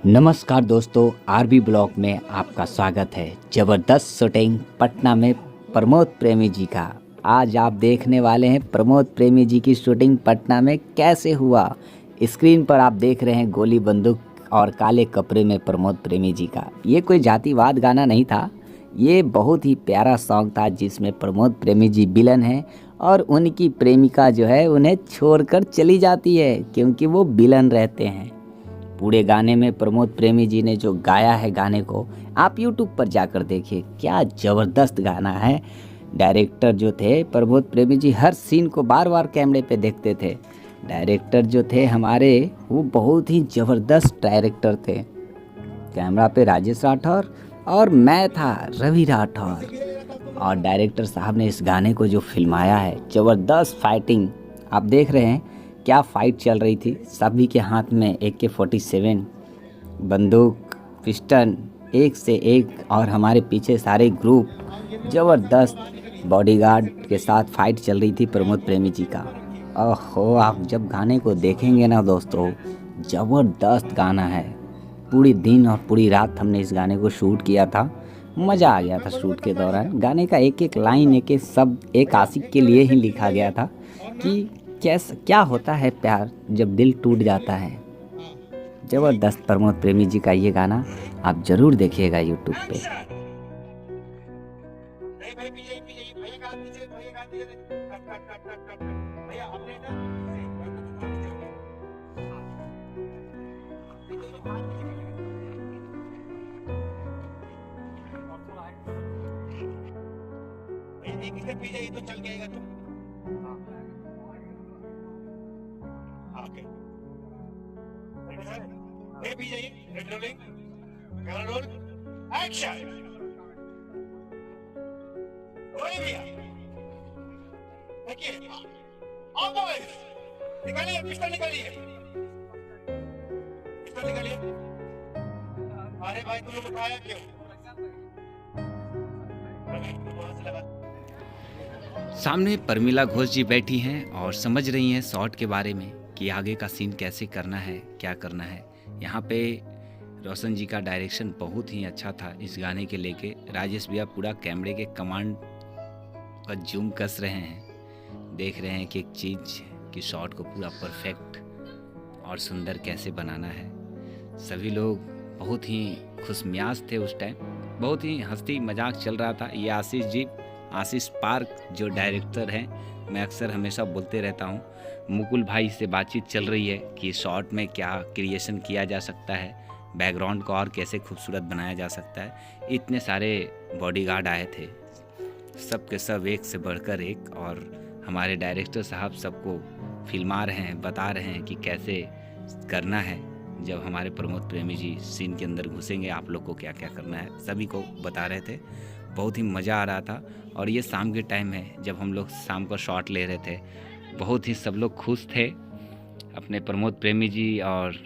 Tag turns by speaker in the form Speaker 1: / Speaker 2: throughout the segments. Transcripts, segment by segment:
Speaker 1: नमस्कार दोस्तों, RB blog में आपका स्वागत है। ज़बरदस्त शूटिंग पटना में प्रमोद प्रेमी जी का। आज आप देखने वाले हैं प्रमोद प्रेमी जी की शूटिंग पटना में कैसे हुआ। स्क्रीन पर आप देख रहे हैं गोली बंदूक और काले कपड़े में प्रमोद प्रेमी जी का। ये कोई जातिवाद गाना नहीं था, ये बहुत ही प्यारा सॉन्ग था जिसमें प्रमोद प्रेमी जी विलन हैं और उनकी प्रेमिका जो है उन्हें छोड़कर चली जाती है क्योंकि वो विलन रहते हैं। पूरे गाने में प्रमोद प्रेमी जी ने जो गाया है गाने को आप YouTube पर जाकर देखिए, क्या ज़बरदस्त गाना है। डायरेक्टर जो थे प्रमोद प्रेमी जी हर सीन को बार बार कैमरे पे देखते थे। डायरेक्टर जो थे हमारे वो बहुत ही ज़बरदस्त डायरेक्टर थे। कैमरा पे राजेश राठौर और मैं था रवि राठौर। और डायरेक्टर साहब ने इस गाने को जो फिल्माया है, ज़बरदस्त फाइटिंग आप देख रहे हैं। क्या फाइट चल रही थी, सभी के हाथ में AK-47 बंदूक, पिस्टन एक से एक, और हमारे पीछे सारे ग्रुप ज़बरदस्त बॉडीगार्ड के साथ फाइट चल रही थी प्रमोद प्रेमी जी का। ओहो, आप जब गाने को देखेंगे ना दोस्तों, ज़बरदस्त गाना है। पूरी दिन और पूरी रात हमने इस गाने को शूट किया था, मज़ा आ गया था शूट के दौरान। गाने का एक एक लाइन, एक एक शब्द एक आशिक के लिए ही लिखा गया था कि क्या होता है प्यार जब दिल टूट जाता है। ज़बरदस्त प्रमोद प्रेमी जी का ये गाना आप ज़रूर देखिएगा YouTube पे।
Speaker 2: तो चल गएगा तुम। एक्शन देखिए, निकालिए पिस्टल, निकालिए पिस्टल, निकालिए। अरे भाई तुम लोग उठाया क्यों?
Speaker 3: सामने परमिला घोष जी बैठी हैं और समझ रही हैं शॉट के बारे में कि आगे का सीन कैसे करना है, क्या करना है। यहाँ पे रोशन जी का डायरेक्शन बहुत ही अच्छा था इस गाने के लेके। राजेश भैया पूरा कैमरे के कमांड पर जूम कस रहे हैं, देख रहे हैं कि एक चीज़ की शॉट को पूरा परफेक्ट और सुंदर कैसे बनाना है। सभी लोग बहुत ही खुशमियाज थे उस टाइम, बहुत ही हंसी मजाक चल रहा था। ये आशीष पार्क जो डायरेक्टर हैं, मैं अक्सर हमेशा बोलते रहता हूँ, मुकुल भाई से बातचीत चल रही है कि शॉट में क्या क्रिएशन किया जा सकता है, बैकग्राउंड को और कैसे खूबसूरत बनाया जा सकता है। इतने सारे बॉडीगार्ड आए थे, सब के सब एक से बढ़कर एक, और हमारे डायरेक्टर साहब सबको फिल्मा रहे हैं, बता रहे हैं कि कैसे करना है। जब हमारे प्रमोद प्रेमी जी सीन के अंदर घुसेंगे आप लोग को क्या क्या करना है, सभी को बता रहे थे। बहुत ही मज़ा आ रहा था। और ये शाम के टाइम है जब हम लोग शाम को शॉट ले रहे थे, बहुत ही सब लोग खुश थे। अपने प्रमोद प्रेमी जी और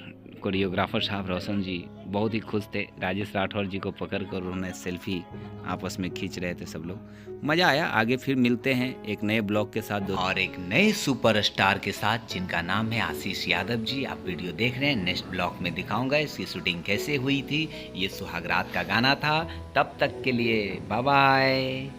Speaker 3: कोरियोग्राफर साहब रोशन जी बहुत ही खुश थे। राजेश राठौर जी को पकड़ कर उन्होंने सेल्फी आपस में खींच रहे थे सब लोग। मज़ा आया। आगे फिर मिलते हैं एक नए ब्लॉग के साथ
Speaker 1: और एक नए सुपरस्टार के साथ जिनका नाम है आशीष यादव जी। आप वीडियो देख रहे हैं, नेक्स्ट ब्लॉग में दिखाऊंगा इसकी शूटिंग कैसे हुई थी। ये सुहाग रात का गाना था। तब तक के लिए बाय बाय।